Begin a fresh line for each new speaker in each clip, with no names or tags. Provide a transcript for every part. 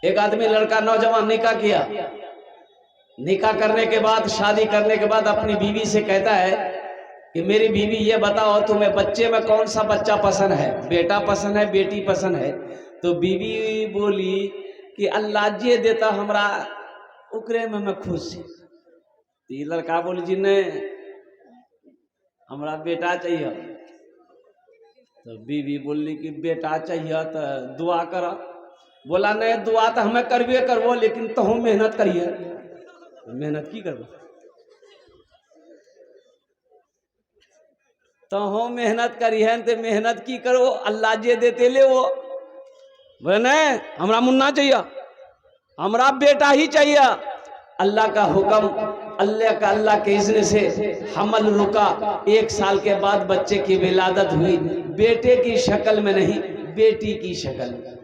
एक आदमी लड़का नौजवान निकाह किया। निकाह करने के बाद, शादी करने के बाद अपनी बीवी से कहता है कि मेरी बीवी ये बताओ तुम्हें बच्चे में कौन सा बच्चा पसंद है, बेटा पसंद है बेटी पसंद है? तो बीवी बोली कि अल्लाह जे देता हमरा उकरे में मैं खुश हूँ। तो ये लड़का बोली जी नहीं, हमरा बेटा चाहिए। तो बीवी बोली कि बेटा चाहिए तो दुआ कर। बोला नहीं, दुआ तो हमें करबे करबो, लेकिन तहु मेहनत करिए। मेहनत की करबो, तहु मेहनत करिए तो मेहनत की करो, अल्लाह जे देते ले वो। बोले नहीं, हमरा मुन्ना चाहिए, हमरा बेटा ही चाहिए। अल्लाह का हुक्म, अल्लाह के इज़्न से हमल रुका। 1 साल के बाद बच्चे की विलादत हुई। बेटे की शक्ल में नहीं, बेटी की शक्ल में।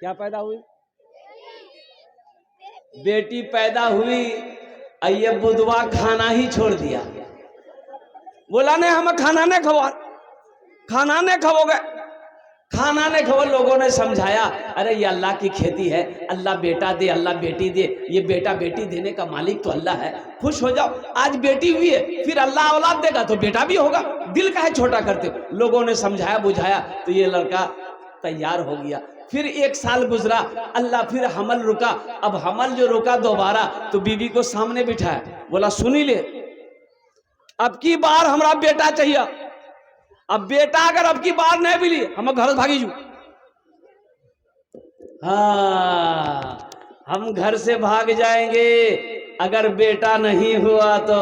क्या पैदा हुई? बेटी पैदा हुई। ये बुधवा खाना ही छोड़ दिया। बोला नहीं, हमें खाना नहीं खवा, खाना नहीं खाओगे, खाना नहीं खाओ। लोगों ने समझाया, अरे ये अल्लाह की खेती है, अल्लाह बेटा दे, अल्लाह बेटी दे, ये बेटा बेटी देने का मालिक तो अल्लाह है, खुश हो जाओ। आज बेटी हुई है, फिर अल्लाह औलाद देगा तो बेटा भी होगा, दिल का है छोटा करते हो। लोगों ने समझाया बुझाया तो ये लड़का तैयार हो गया। फिर 1 साल गुजरा, अल्लाह फिर हमल रुका। अब हमल जो रुका दोबारा, तो बीवी को सामने बिठाया, बोला सुनी ले, अब की बार हमारा बेटा चाहिए। अब बेटा अगर अब की बार नहीं मिली, हम घर भागी जू। हाँ, हम घर से भाग जाएंगे अगर बेटा नहीं हुआ तो।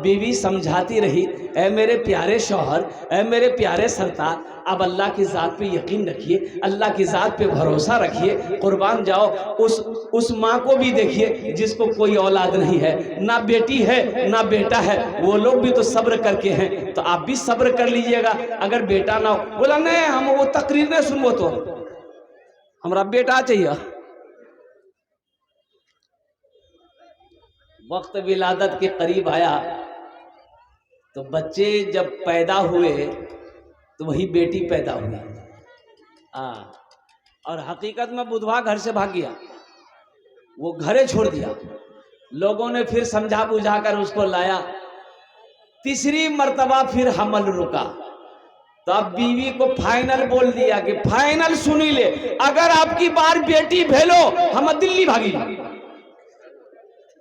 बीवी समझाती रही, ऐ मेरे प्यारे शौहर, ऐ मेरे प्यारे सरतार, अब अल्लाह की ज़ात पे यकीन रखिए, अल्लाह की ज़ात पे भरोसा रखिए, कुर्बान जाओ। उस माँ को भी देखिए जिसको कोई औलाद नहीं है, ना बेटी है ना बेटा है, वो लोग भी तो सब्र करके हैं, तो आप भी सब्र कर लीजिएगा अगर बेटा ना हो। बोला नहीं, हम वो तकरीर नहीं सुनबो, तो हमारा बेटा चाहिए। वक्त विलादत के करीब आया तो बच्चे जब पैदा हुए तो वही बेटी पैदा हुई। और हकीकत में बुधवा घर से भाग गया, वो घरे छोड़ दिया। लोगों ने फिर समझा बुझा कर उसको लाया। तीसरी मर्तबा फिर हमल रुका, तो अब बीवी को फाइनल बोल दिया कि फाइनल सुनी ले, अगर आपकी बार बेटी भेलो हम दिल्ली भागी,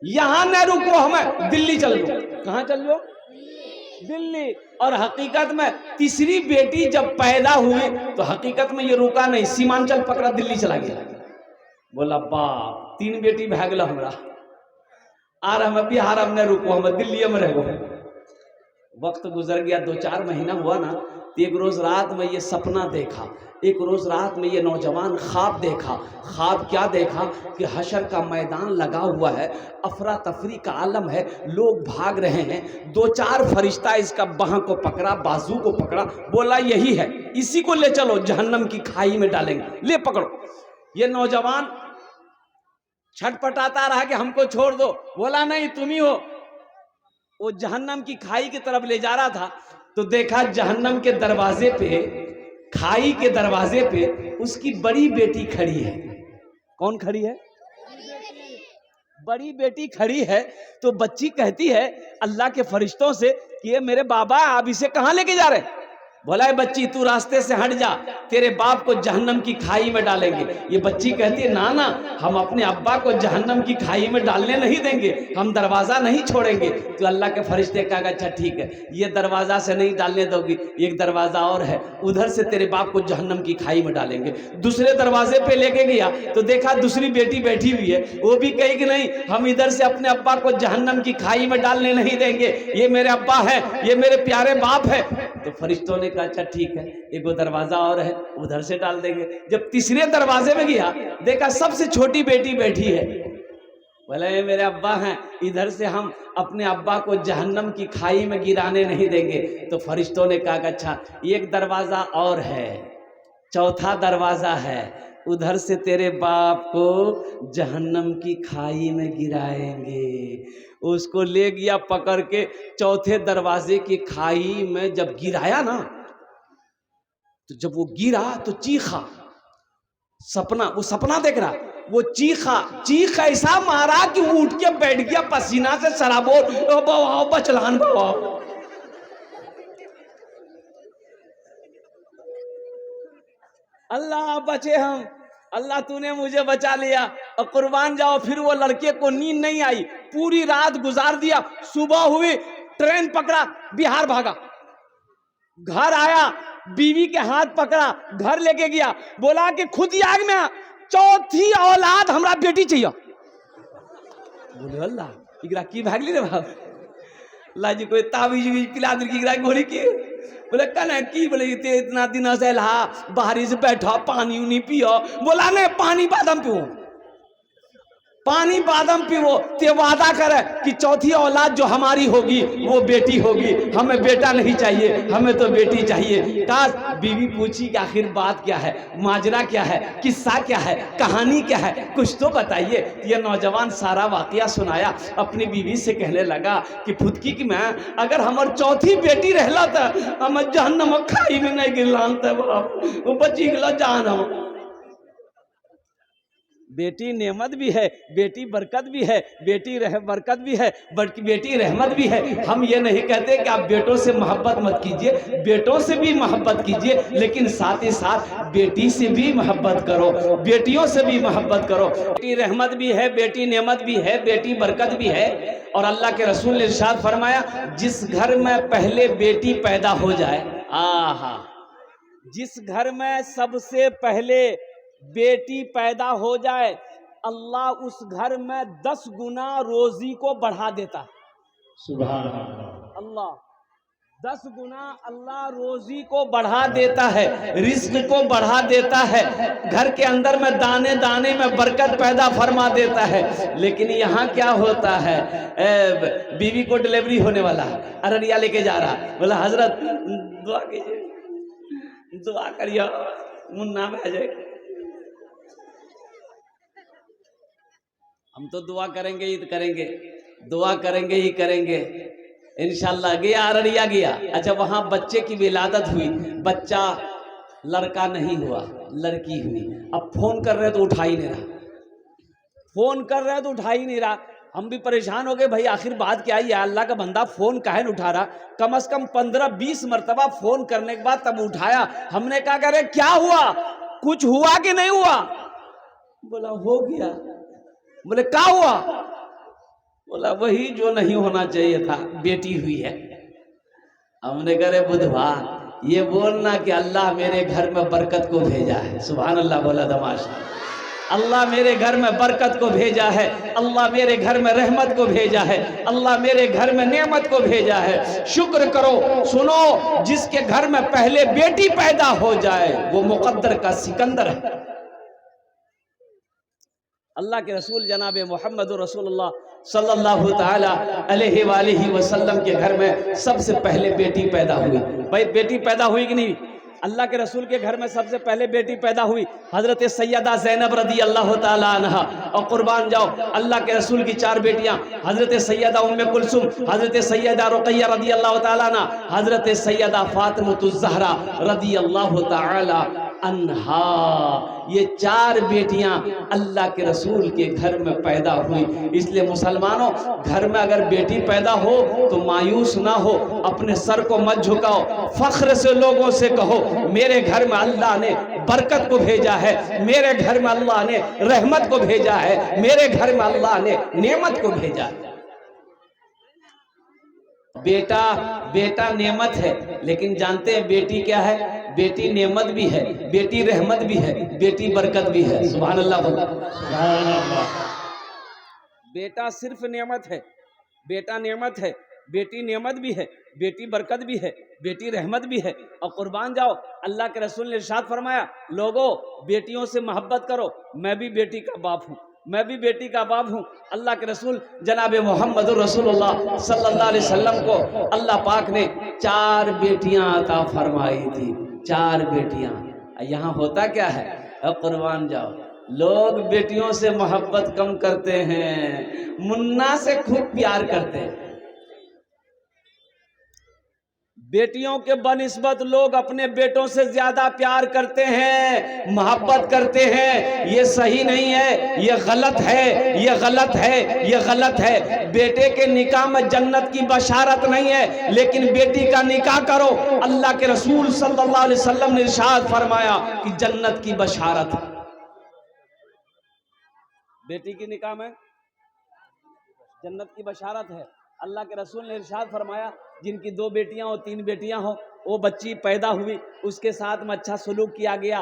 यहां न रुको, हमें दिल्ली चल लो। कहां चल लो? दिल्ली। और हकीकत में तीसरी बेटी जब पैदा हुई तो हकीकत में ये रुका नहीं, सीमांचल पकड़ा, दिल्ली चला गया। बोला बाप, 3 बेटी भागल हमरा, आर हम बिहार में रुको, हम दिल्ली में रहो। वक्त गुजर गया, 2-4 महीना हुआ ना, तो एक रोज रात में ये सपना देखा। एक रोज रात में ये नौजवान ख्वाब देखा। ख्वाब क्या देखा कि हशर का मैदान लगा हुआ है, अफरा तफरी का आलम है, लोग भाग रहे हैं। 2-4 फरिश्ता इसका बाह को पकड़ा, बाजू को पकड़ा, बोला यही है, इसी को ले चलो, जहन्नम की खाई में डालेंगे, ले पकड़ो। ये नौजवान छटपटाता रहा कि हमको छोड़ दो। बोला नहीं, तुम ही हो। वो जहन्नम की खाई की तरफ ले जा रहा था तो देखा जहन्नम के दरवाजे पे, खाई के दरवाजे पे उसकी बड़ी बेटी खड़ी है। कौन खड़ी है? बड़ी बेटी खड़ी है। तो बच्ची कहती है अल्लाह के फरिश्तों से कि ये मेरे बाबा, आप इसे कहां लेके जा रहे हैं? बोला है बच्ची, तू रास्ते से हट जा, तेरे बाप को जहन्नम की खाई में डालेंगे। ये बच्ची कहती है ना ना, हम अपने अब्बा को जहन्नम की खाई में डालने नहीं देंगे, हम दरवाज़ा नहीं छोड़ेंगे। तो अल्लाह के फरिश्ते कहा अच्छा ठीक है, ये दरवाज़ा से नहीं डालने दोगी, एक दरवाज़ा और है, उधर से तेरे बाप को जहन्नम की खाई में डालेंगे। दूसरे दरवाजे पे लेके गया तो देखा दूसरी बेटी बैठी हुई है, वो भी कही कि नहीं, हम इधर से अपने अब्बा को जहन्नम की खाई में डालने नहीं देंगे, ये मेरे अब्बा है, ये मेरे प्यारे बाप है। तो फरिश्तों ने कहा अच्छा ठीक है, एक वो दरवाजा और है, उधर से डाल देंगे। जब तीसरे दरवाजे में गया देखा सबसे छोटी बेटी बैठी है। बोले ये मेरे अब्बा हैं, इधर से हम अपने अब्बा को जहन्नम की खाई में गिराने नहीं देंगे। तो फरिश्तों ने कहा अच्छा एक दरवाजा और है, चौथा दरवाजा है, उधर से तेरे बाप को जहन्नम की खाई में गिराएंगे। उसको ले गया पकड़ के, चौथे दरवाजे की खाई में जब गिराया ना, तो जब वो गिरा तो चीखा। सपना, वो सपना देख रहा, वो चीख ऐसा मारा कि वो उठ के बैठ गया पसीना से सराबोर। बवाओ बचलान बवाओ। अल्लाह बचे हम, अल्लाह तूने मुझे बचा लिया। और कुर्बान जाओ, फिर वो लड़के को नींद नहीं आई, पूरी रात गुजार दिया। सुबह हुई, ट्रेन पकड़ा, बिहार भागा। घर आया, बीवी के हाथ पकड़ा, घर लेके गया, बोला कि खुद ही आग में चौथी औलाद हमरा बेटी चाहिए। बोले अल्लाह इकरा की भागली रे बाप, अल्लाह जी कोई तावीज पिला दी इकरा गोली की। बोले कने की, बोले इतना दिन से ला बाहरी से बैठा, पानी उनी पियो। बोला नहीं, पानी बादाम पियो, पानी बादाम पियो। ते वादा करे कि चौथी औलाद जो हमारी होगी वो बेटी होगी, हमें बेटा नहीं चाहिए, हमें तो बेटी चाहिए। काश बीवी पूछी कि आखिर बात क्या है, माजरा क्या है, किस्सा क्या है, कहानी क्या है, कुछ तो बताइए। ये नौजवान सारा वाकया सुनाया। अपनी बीवी से कहने लगा कि फुदकी की मैं अगर हमार चौथी बेटी रहला था हम जहन्नम खाई में नहीं गिरलान था, वो बची गला जान। हम बेटी नेमत भी है, बेटी बरकत भी है, बरकत भी है, बेटी रहमत भी है। हम ये नहीं कहते कि आप बेटों से मोहब्बत मत कीजिए, बेटों से भी मोहब्बत कीजिए, लेकिन साथ ही साथ बेटी से भी मोहब्बत करो, बेटियों से भी मोहब्बत करो। बेटी रहमत भी है, बेटी नेमत भी है, बेटी बरकत भी है। और अल्लाह के रसूल ने इरशाद फरमाया, जिस घर में पहले बेटी पैदा हो जाए, आहा, जिस घर में सबसे पहले बेटी पैदा हो जाए, अल्लाह उस घर में 10 गुना रोजी को बढ़ा देता है। सुभान अल्लाह, 10 गुना अल्लाह रोजी को बढ़ा देता है, रिस्क को बढ़ा देता है, घर के अंदर में दाने दाने में बरकत पैदा फरमा देता है। लेकिन यहाँ क्या होता है, बीवी को डिलीवरी होने वाला है, अररिया लेके जा रहा, बोला हजरत दुआ कीजिए, दुआ करिए मुन्ना में आ जाएगा। हम तो दुआ करेंगे ही करेंगे, दुआ करेंगे ही करेंगे इंशाल्लाह। गया अररिया गया, अच्छा वहां बच्चे की विलादत हुई, बच्चा लड़का नहीं हुआ, लड़की हुई। अब फोन कर रहे तो उठा ही नहीं रहा, फोन कर रहे तो उठा ही नहीं रहा। हम भी परेशान हो गए, भाई आखिर बात क्या है, अल्लाह का बंदा फोन काहे नहीं उठा रहा। कम से कम 15-20 मरतबा फोन करने के बाद तब उठाया। हमने कहा करे क्या हुआ, कुछ हुआ कि नहीं हुआ? बोला हो गया। बोले क्या हुआ? बोला वही जो नहीं होना चाहिए था, बेटी हुई है। हमने कहा बुधवा ये बोलना कि अल्लाह मेरे घर में बरकत को भेजा है। सुभान अल्लाह बोला दमाशा, अल्लाह मेरे घर में बरकत को भेजा है, अल्लाह मेरे घर में रहमत को भेजा है, अल्लाह मेरे घर में नेमत को भेजा है। शुक्र करो। सुनो, जिसके घर में पहले बेटी पैदा हो जाए वो मुकद्दर का सिकंदर है। अल्लाह के रसूल जनाब मोहम्मद रसूलुल्लाह सल्लल्लाहु ताला अलैहि वसल्लम के घर में सबसे पहले बेटी पैदा हुई। भाई बेटी पैदा हुई कि नहीं? अल्लाह के रसूल के घर में सबसे पहले बेटी पैदा हुई हजरत सैयदा ज़ैनब रदी अल्लाह ताला अन्हा। और कुर्बान जाओ, अल्लाह के रसूल की 4 बेटियां, हजरत सैयदा उम्मे कुलसुम, हजरत सैयदा रुक़ैया रदी अल्लाह ताला अन्हा, हजरत सैयदा फातिमतुज़ ज़हरा रदी अल्लाह ताला अन्हा। ये 4 बेटियां अल्लाह के रसूल के घर में पैदा हुई। इसलिए मुसलमानों, घर में अगर बेटी पैदा हो तो मायूस ना हो, अपने सर को मत झुकाओ, फख्र से लोगों से कहो मेरे घर में अल्लाह ने बरकत को भेजा है, मेरे घर में अल्लाह ने रहमत को भेजा है, मेरे घर में अल्लाह ने नेमत को भेजा है। बेटा बेटा नेमत है, लेकिन जानते हैं बेटी क्या है? बेटी नेमत भी है, बेटी रहमत भी है, बेटी बरकत भी है। सुभान अल्लाह। बेटा सिर्फ नेमत है, बेटा नेमत है, बेटी नेमत भी है, बेटी बरकत भी है, बेटी रहमत भी है। और कुर्बान जाओ, अल्लाह के रसूल ने इरशाद फरमाया, लोगों बेटियों से मोहब्बत करो। मैं भी बेटी का बाप हूँ, मैं भी बेटी का बाप हूँ। अल्लाह के रसूल जनाब मोहम्मद रसूलुल्लाह सल्लल्लाहु अलैहि वसल्लम को अल्लाह पाक ने 4 बेटियां अता फरमाई थी, 4 बेटियां। यहाँ होता क्या है, कुर्बान जाओ, लोग बेटियों से मोहब्बत कम करते हैं, मुन्ना से खूब प्यार करते हैं। बेटियों के बनिस्बत लोग अपने बेटों से ज्यादा प्यार करते हैं, मोहब्बत करते हैं। ये सही नहीं है, ये गलत है, ये गलत है, ये गलत है। बेटे के निकाह में जन्नत की बशारत नहीं है, लेकिन बेटी का निकाह करो। अल्लाह के रसूल सल्लल्लाहु अलैहि वसल्लम ने इरशाद फरमाया कि जन्नत की बशारत है। बेटी की निकाह में जन्नत की बशारत है। अल्लाह के रसूल ने इरशाद फरमाया, जिनकी 2 बेटियां हो 3 बेटियां हो, वो बच्ची पैदा हुई, उसके साथ में अच्छा सलूक किया गया,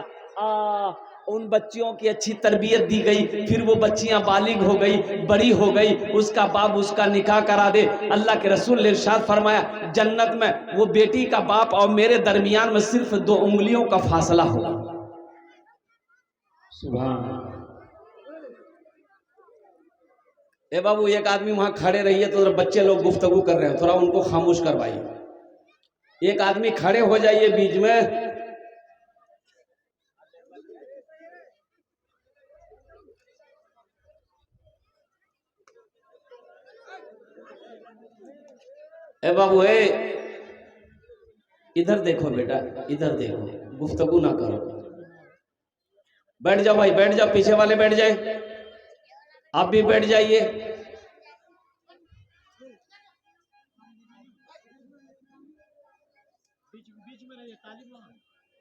उन बच्चियों की अच्छी तरबियत दी गई, फिर वो बच्चियां बालिग हो गई, बड़ी हो गई, उसका बाप उसका निकाह करा दे। अल्लाह के रसूल ने इरशाद फरमाया, जन्नत में वो बेटी का बाप और मेरे दरमियान में सिर्फ 2 उंगलियों का फासला होगा।
सुभान अल्लाह।
ए बाबू, एक आदमी वहां खड़े रहिए तो बच्चे लोग गुफ्तगू कर रहे हैं, थोड़ा उनको खामोश करवाइए। एक आदमी खड़े हो जाइए बीच में। ए बाबू, इधर देखो बेटा, इधर देखो, गुफ्तगू ना करो। बैठ जाओ भाई, बैठ जाओ, पीछे वाले बैठ जाए, आप भी बैठ जाइए।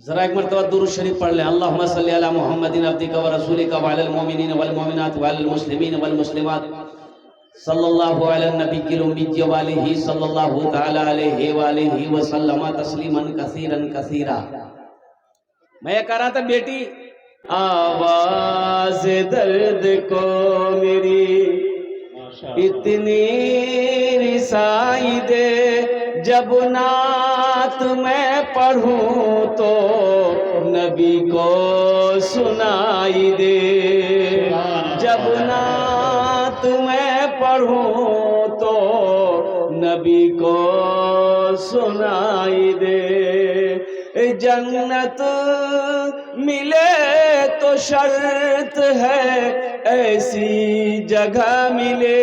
जरा एक मरतबा दुरूद शरीफ पढ़ लें। अल्लाहुम्मा सल्ली अला मुहम्मदिन अब्दिका व रसूलिका व अलल मोमिनीन वल मोमिनात व अलल मुस्लिमीन वल मुस्लिमात सल्लल्लाहु अला नबिय्यिल उम्मी व आलिहि सल्लल्लाहु तआला अलैहि व आलिहि व सल्लम तस्लीमन कसीरन कसीरा। मैं कह रहा था, बेटी आवाज दर्द को मेरी इतनी रिसाई दे, जब नात मैं पढ़ूं तो नबी को सुनाई दे। जब नात मैं पढ़ूं तो नबी को सुनाई दे। जन्नत मिले तो शर्त है ऐसी जगह मिले,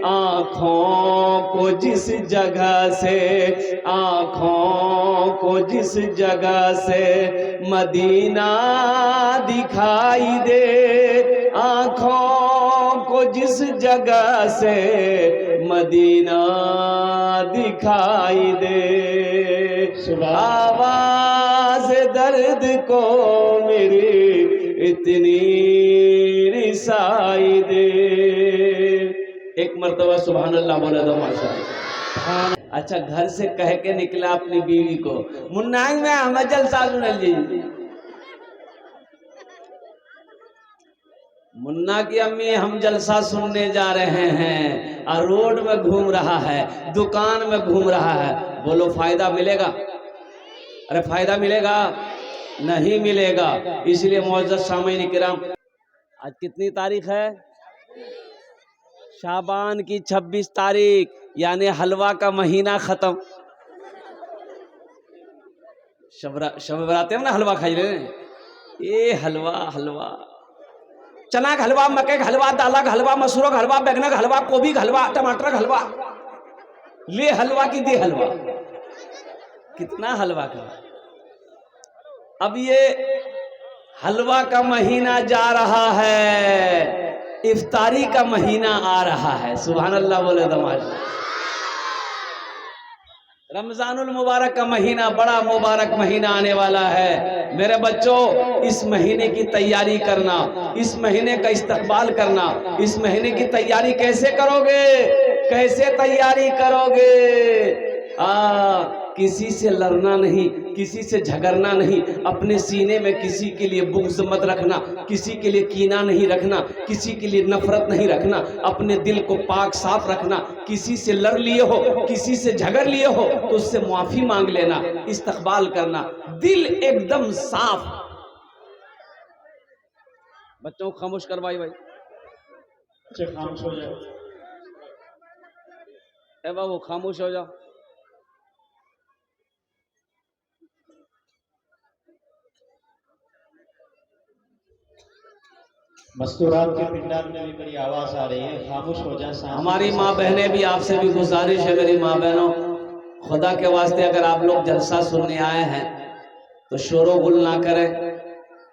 आँखों को जिस जगह से, आँखों को जिस जगह से मदीना दिखाई दे, आँखों को जिस जगह से मदीना दिखाई दे। आवाज दर्द को मेरी इतनी रिसाई दे। एक मर्तबा सुभान अल्लाह बोले दो माशाअल्लाह। अच्छा, घर से कह के निकला अपनी बीवी को, मुन्ना में हम जलसा सुन लीजिए। मुन्ना की अम्मी, हम जलसा सुनने जा रहे हैं, और रोड में घूम रहा है, दुकान में घूम रहा है। बोलो फायदा मिलेगा? अरे फायदा मिलेगा? नहीं मिलेगा। इसलिए मुअज़्ज़ज़ सामीन किराम, आज कितनी तारीख है? शाबान की 26 तारीख, यानी हलवा का महीना खत्म। शब बराते में ना हलवा खाई ले, ये हलवा हलवा, चना का हलवा, मक्के का हलवा, दाला का हलवा, मसूर का हलवा, बैंगन का हलवा, गोभी का हलवा, टमाटर का हलवा, ले हलवा की दे हलवा, कितना हलवा का। अब ये हलवा का महीना जा रहा है, इफ्तारी का महीना आ रहा है। सुभान अल्लाह बोले दमाज। रमजानुल मुबारक का महीना बड़ा मुबारक महीना आने वाला है। मेरे बच्चों, इस महीने की तैयारी करना, इस महीने का इस्तकबाल करना। इस महीने की तैयारी कैसे करोगे? कैसे तैयारी करोगे? किसी से लड़ना नहीं, किसी से झगड़ना नहीं, अपने सीने में किसी के लिए बुग़्ज़ मत रखना, किसी के लिए कीना नहीं रखना, किसी के लिए नफरत नहीं रखना, अपने दिल को पाक साफ रखना। किसी से लड़ लिए हो, किसी से झगड़ लिए हो तो उससे माफ़ी मांग लेना, इस्तकबाल करना, दिल एकदम साफ। बच्चों को खामोश करवाई भाई,
बच्चे खामोश हो जाओ।
ए बाबू खामोश हो जाओ।
मस्तूरात के पिंडार में भी बड़ी आवाज आ रही है, खामोश हो जाए।
हमारी माँ बहनें भी, आपसे भी गुजारिश है मेरी माँ बहनों, खुदा के वास्ते अगर आप लोग जलसा सुनने आए हैं तो शोरो गुल ना करें,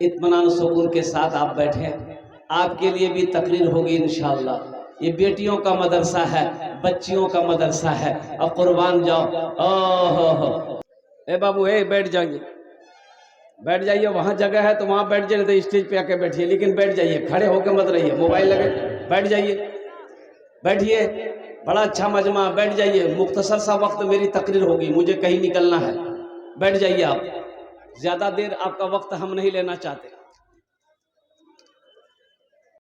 इत्मीनान सुकून के साथ आप बैठें। आपके लिए भी तकरीर होगी इंशाअल्लाह। ये बेटियों का मदरसा है, बच्चियों का मदरसा है। अब कुर्बान जाओ। ओहो, ए बाबू ए बैठ जाइए, बैठ जाइए। वहाँ जगह है तो वहाँ बैठ जाइए, तो स्टेज पे आके बैठिए, लेकिन बैठ जाइए, खड़े होकर मत रहिए। मोबाइल लगे, बैठ जाइए, बैठिए। बड़ा अच्छा मजमा, बैठ जाइए। मुख्तसर सा वक्त मेरी तकरीर होगी, मुझे कहीं निकलना है। बैठ जाइए आप, ज़्यादा देर आपका वक्त हम नहीं लेना चाहते।